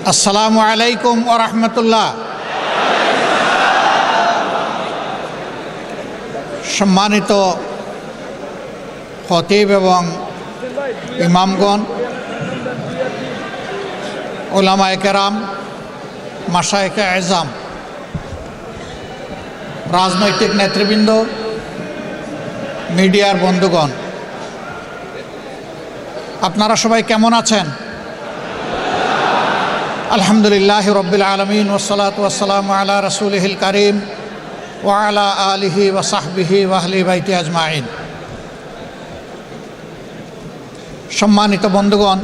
আসসালামু আলাইকুম ওয়া রাহমাতুল্লাহ। সম্মানিত খতিব এবং ইমামগণ, উলামায়ে কেরাম, মাশায়েখে আযম, রাজনৈতিক নেতৃবৃন্দ, মিডিয়ার বন্ধুগণ, আপনারা সবাই কেমন আছেন? আলহামদুলিল্লাহ রব্বিল আলামিন ওয়াসসালাতু ওয়াসসালামু আলা রাসূলিহিল কারীম ওয়া আলা আলিহি ওয়া সাহবিহি ওয়া আহলি বাইতি আজমাইন। সম্মানিত বন্ধুগণ,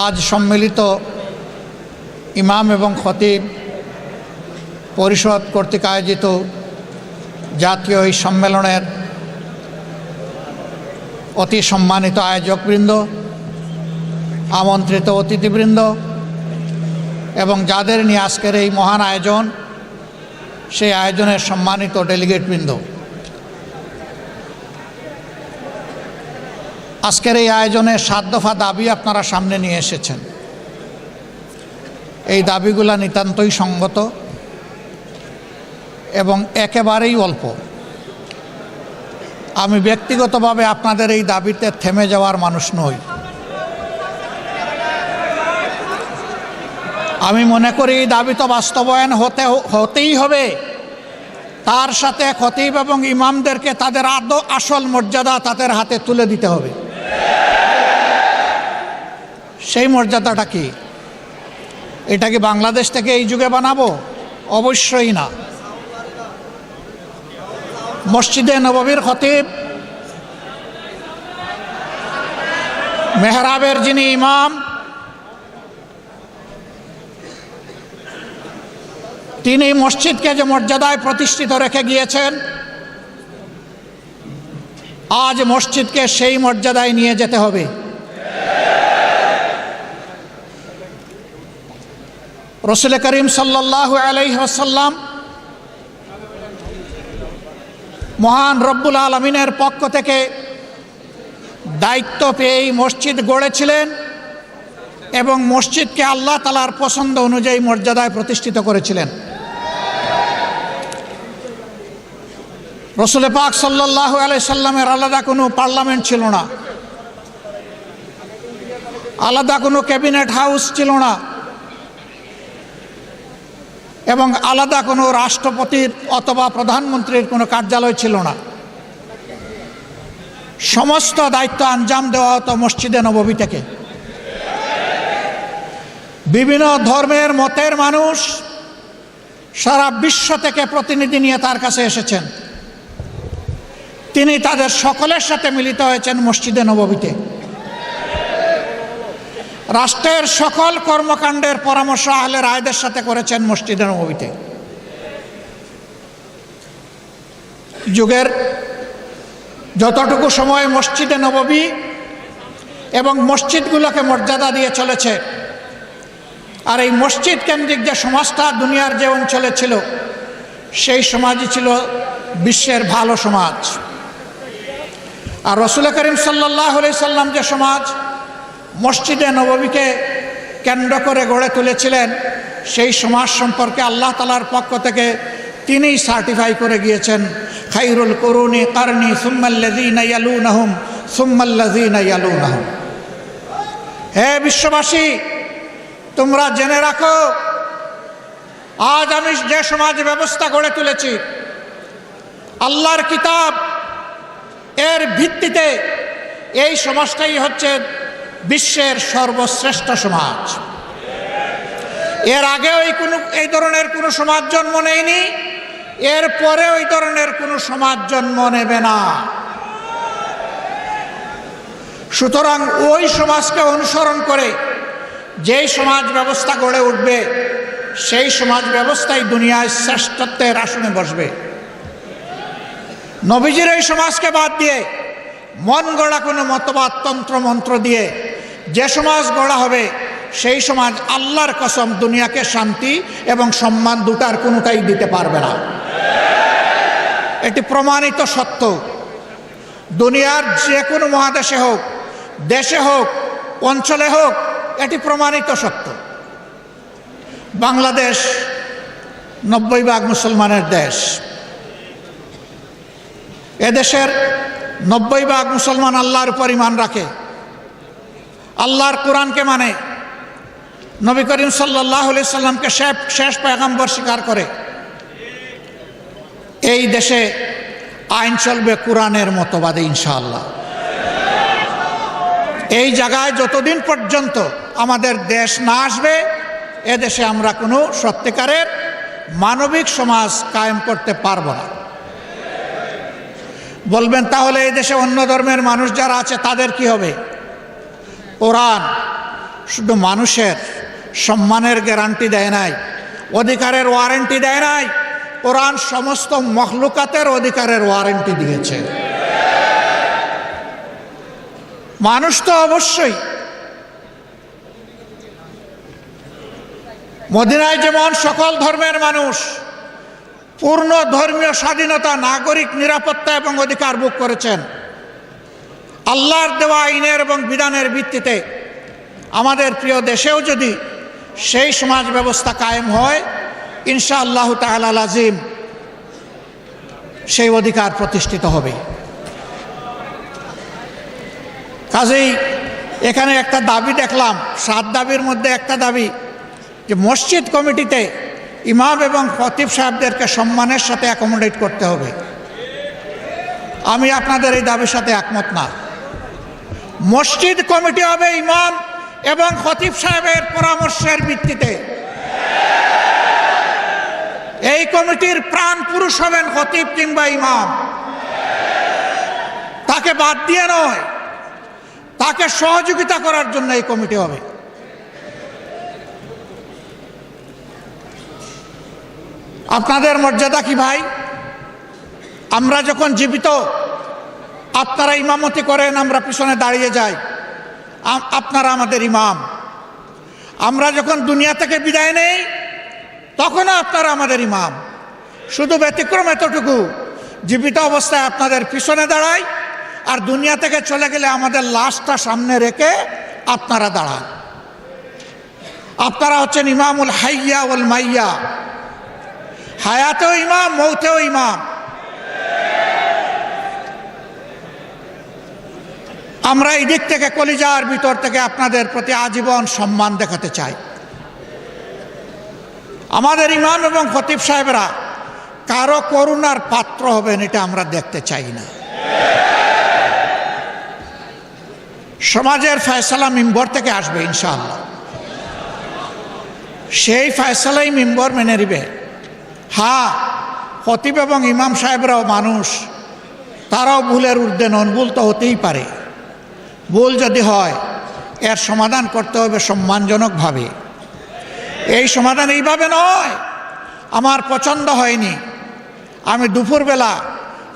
আজ সম্মিলিত ইমাম এবং খতিব পরিষদ কর্তৃক আয়োজিত জাতীয় এই সম্মেলনের অতি সম্মানিত আয়োজকবৃন্দ, আমন্ত্রিত অতিথিবৃন্দ এবং যাদের নিয়ে আজকের এই মহান আয়োজন, সেই আয়োজনের সম্মানিত ডেলিগেটবৃন্দ, আজকের এই আয়োজনে 7 দফা দাবি আপনারা সামনে নিয়ে এসেছেন। এই দাবিগুলো নিতান্তই সঙ্গত এবং একেবারেই অল্প। আমি ব্যক্তিগতভাবে আপনাদের এই দাবিতে থেমে যাওয়ার মানুষ নই। আমি মনে করি এই দাবি তো বাস্তবায়ন হতেই হবে। তার সাথে খতিব এবং ইমামদেরকে তাদের আসল মর্যাদা তাদের হাতে তুলে দিতে হবে। সেই মর্যাদাটা কি? এটা কি বাংলাদেশ থেকে এই যুগে বানাবো? অবশ্যই না। মসজিদে নববীর খতিব, মেহরাবের যিনি ইমাম, তিনি মসজিদকে যে মর্যাদায় প্রতিষ্ঠিত রেখে গিয়েছেন, আজ মসজিদকে সেই মর্যাদায় নিয়ে যেতে হবে। রাসূল করিম সাল্লাল্লাহু আলাইহি ওয়াসাল্লাম মহান রব্বুল আলামিনের পক্ষ থেকে দায়িত্ব পেয়ে মসজিদ গড়েছিলেন এবং মসজিদকে আল্লাহ তাআলার পছন্দ অনুযায়ী মর্যাদায় প্রতিষ্ঠিত করেছিলেন। রাসূল পাক সাল্লাল্লাহু আলাইহি সাল্লামের আলাদা কোনো পার্লামেন্ট ছিল না, আলাদা কোনো ক্যাবিনেট হাউস ছিল না এবং আলাদা কোনো রাষ্ট্রপতির অথবা প্রধানমন্ত্রীর কোনো কার্যালয় ছিল না। সমস্ত দায়িত্ব আঞ্জাম দেওয়া হতো মসজিদে নববী থেকে। বিভিন্ন ধর্মের মতের মানুষ সারা বিশ্ব থেকে প্রতিনিধি নিয়ে তার কাছে এসেছেন। তিনি তাদের সকলের সাথে মিলিত হয়েছেন মসজিদে নববীতে। রাষ্ট্রের সকল কর্মকাণ্ডের পরামর্শ আহলে রায়দের সাথে করেছেন মসজিদে নববীতে। যুগের যতটুকু সময় মসজিদে নববী এবং মসজিদগুলোকে মর্যাদা দিয়ে চলেছে, আর এই মসজিদ কেন্দ্রিক যে সমাজটা দুনিয়ার যে অঞ্চলে ছিল, সেই সমাজই ছিল বিশ্বের ভালো সমাজ। আর রাসূল করিম সাল্লাল্লাহু আলাইহি সাল্লাম যে সমাজ মসজিদে নববীকে কেন্দ্র করে গড়ে তুলেছিলেন, সেই সমাজ সম্পর্কে আল্লাহ তাআলার পক্ষ থেকে তিনিই সার্টিফাই করে গিয়েছেন, খায়রুল কুরুনি কারনি সুম্মাল্লাযীনা ইয়ালুনাহুম সুম্মাল্লাযীনা ইয়ালুনাহুম। হে বিশ্ববাসী, তোমরা জেনে রাখো, আজ আমি যে সমাজ ব্যবস্থা গড়ে তুলেছি, আল্লাহর কিতাব এর ভিত্তিতে এই সমাজটাই হচ্ছে বিশ্বের সর্বশ্রেষ্ঠ সমাজ। এর আগেও এই ধরনের কোনো সমাজ জন্ম নেয়নি, এর পরেও এই ধরনের কোনো সমাজ জন্ম নেবে না। সুতরাং ওই সমাজকে অনুসরণ করে যেই সমাজ ব্যবস্থা গড়ে উঠবে, সেই সমাজ ব্যবস্থাই দুনিয়ায় শ্রেষ্ঠত্বের আসনে বসবে। নবীজির এই সমাজকে বাদ দিয়ে মন গড়া কোনো মতবাদ তন্ত্র মন্ত্র দিয়ে যে সমাজ গড়া হবে, সেই সমাজ আল্লাহর কসম দুনিয়াকে শান্তি এবং সম্মান দুটার কোনোটাই দিতে পারবে না। এটি প্রমাণিত সত্য। দুনিয়ার যে কোনো মহাদেশে হোক, দেশে হোক, অঞ্চলে হোক, এটি প্রমাণিত সত্য। বাংলাদেশ 90% মুসলমানের দেশ। এদেশের 90% মুসলমান আল্লাহর উপর ঈমান রাখে, আল্লাহর কোরআনকে মানে, নবী করিম সাল্লাল্লাহু আলাইহি সাল্লামকে শেষ পয়গম্বর স্বীকার করে। এই দেশে আইন চলবে কোরআনের মতবাদে ইনশাআল্লাহ। এই জায়গায় যতদিন পর্যন্ত আমাদের দেশ না আসবে, এদেশে আমরা কোনো সত্যিকারের মানবিক সমাজ কায়েম করতে পারবো না। বলবেন তাহলে এই দেশে অন্য ধর্মের মানুষ যারা আছে তাদের কি হবে? কোরআন শুধু মানুষের সম্মানের গ্যারান্টি দেয় নাই, অধিকারের ওয়ারেন্টি দেয় নাই, কোরআন সমস্ত মখলুকাতের অধিকারের ওয়ারেন্টি দিয়েছে। মানুষ তো অবশ্যই, মদিনায় যেমন সকল ধর্মের মানুষ পূর্ণ ধর্মীয় স্বাধীনতা, নাগরিক নিরাপত্তা এবং অধিকার ভোগ করেছেন, আল্লাহর দেওয়া আইনের এবং বিধানের ভিত্তিতে আমাদের প্রিয় দেশেও যদি সেই সমাজ ব্যবস্থা কায়েম হয়, ইনশাআল্লাহু তাআলা লাজিম সেই অধিকার প্রতিষ্ঠিত হবে। কাজেই এখানে একটা দাবি দেখলাম, 7 দাবির মধ্যে একটা দাবি যে মসজিদ কমিটিতে ইমাম এবং খতিব সাহেবদেরকে সম্মানের সাথে অ্যাকোমোডেট করতে হবে। আমি আপনাদের এই দাবির সাথে একমত না। মসজিদ কমিটি হবে ইমাম এবং খতিব সাহেবের পরামর্শের ভিত্তিতে। এই কমিটির প্রাণ পুরুষ হবেন খতিব কিংবা ইমাম, তাকে বাদ দিয়ে নয়, তাকে সহযোগিতা করার জন্য এই কমিটি হবে। আপনাদের মর্যাদা কি ভাই? আমরা যখন জীবিত আপনারা ইমামতি করেন, আমরা পিছনে দাঁড়িয়ে যাই, আপনারা আমাদের ইমাম। আমরা যখন দুনিয়া থেকে বিদায় নেই তখনও আপনারা আমাদের ইমাম। শুধু ব্যতিক্রম এতটুকু, জীবিত অবস্থায় আপনাদের পিছনে দাঁড়াই, আর দুনিয়া থেকে চলে গেলে আমাদের লাশটা সামনে রেখে আপনারা দাঁড়ান। আপনারা হচ্ছেন ইমামুল হাইয়া ওয়াল মাইয়া, হায়াতেও ইমাম, মৌতেও ইমাম। আমরা এই দিক থেকে কলিজার ভিতর থেকে আপনাদের প্রতি আজীবন সম্মান দেখাতে চাই। আমাদের ইমাম এবং খতিব সাহেবরা কারো করুণার পাত্র হবেন এটা আমরা দেখতে চাই না। সমাজের ফয়সালা মিম্বর থেকে আসবে ইনশাআল্লাহ, সেই ফয়সালাই মিম্বর মেনে নিবে। হ্যাঁ, খতিব এবং ইমাম সাহেবরাও মানুষ, তারাও ভুলের ঊর্ধ্বে নন, ভুল তো হতেই পারে। ভুল যদি হয় এর সমাধান করতে হবে সম্মানজনকভাবে। এই সমাধান এইভাবে নয়, আমার পছন্দ হয়নি, আমি দুপুরবেলা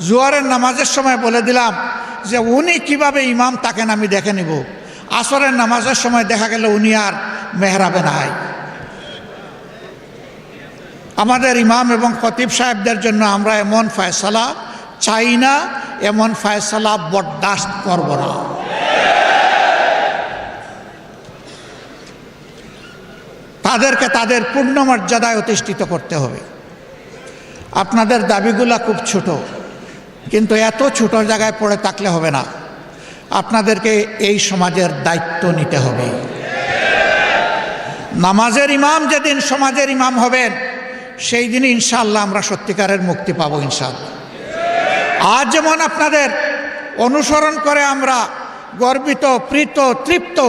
জোয়ারের নামাজের সময় বলে দিলাম যে উনি কিভাবে ইমাম তাকেন আমি দেখে নিব, আসরের নামাজের সময় দেখা গেল উনি আর মেহরাবে নাই। আমাদের ইমাম এবং খতিব সাহেবদের জন্য আমরা এমন ফয়সালা চাই না, এমন ফয়সালা বরদাস্ত করব না। তাদেরকে তাদের পূর্ণ মর্যাদায় অধিষ্ঠিত করতে হবে। আপনাদের দাবিগুলা খুব ছোট, কিন্তু এত ছোট জায়গায় পড়ে থাকলে হবে না, আপনাদেরকে এই সমাজের দায়িত্ব নিতে হবে। নামাজের ইমাম যেদিন সমাজের ইমাম হবেন, সেই দিনই ইনশাআল্লাহ আমরা সত্যিকারের মুক্তি পাবো ইনশাআল্লাহ। আজ যেমন আপনাদের অনুসরণ করে আমরা গর্বিত, প্রীত, তৃপ্ত,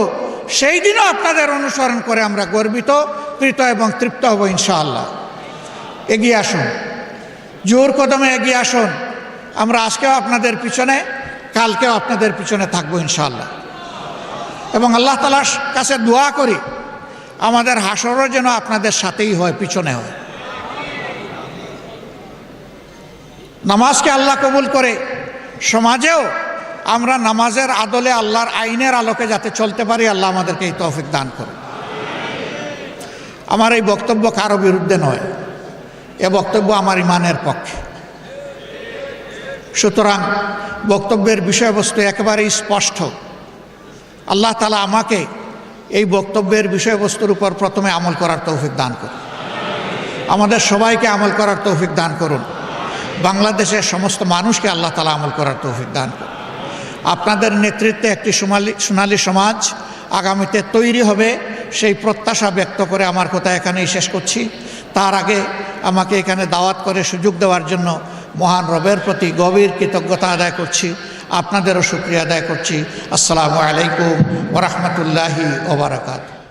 সেই দিনও আপনাদের অনুসরণ করে আমরা গর্বিত, প্রীত এবং তৃপ্ত হব ইনশাআল্লাহ। এগিয়ে আসুন, জোর কদমে এগিয়ে আসুন। আমরা আজকেও আপনাদের পিছনে, কালকেও আপনাদের পিছনে থাকবো ইনশাআল্লাহ। এবং আল্লাহ তাআলার কাছে দোয়া করি আমাদের হাসরও যেন আপনাদের সাথেই হয়, পিছনে হয়। নামাজকে আল্লাহ কবুল করে সমাজেও আমরা নামাজের আদলে, আল্লাহর আইনের আলোকে যাতে চলতে পারি, আল্লাহ আমাদেরকে এই তৌফিক দান করুন। আমার এই বক্তব্য কারো বিরুদ্ধে নয়, এ বক্তব্য আমার ইমানের পক্ষে। সুতরাং বক্তব্যের বিষয়বস্তু একেবারেই স্পষ্ট। আল্লাহ তাআলা আমাকে এই বক্তব্যের বিষয়বস্তুর উপর প্রথমে আমল করার তৌফিক দান করুন। আমাদের সবাইকে আমল করার তৌফিক দান করুন। বাংলাদেশের সমস্ত মানুষকে আল্লাহ তাআলা আমল করার তৌফিক দান করুন। আপনাদের নেতৃত্বে একটি সোনালী সমাজ আগামীতে তৈরি হবে, সেই প্রত্যাশা ব্যক্ত করে আমার কথা এখানেই শেষ করছি। তার আগে আমাকে এখানে দাওয়াত করে সুযোগ দেওয়ার জন্য মহান রবের প্রতি গভীর কৃতজ্ঞতা আদায় করছি, আপনাদেরও শুকরিয়া আদায় করছি। আসসালামু আলাইকুম ওয়া রাহমাতুল্লাহি ওয়া বারাকাতুহু।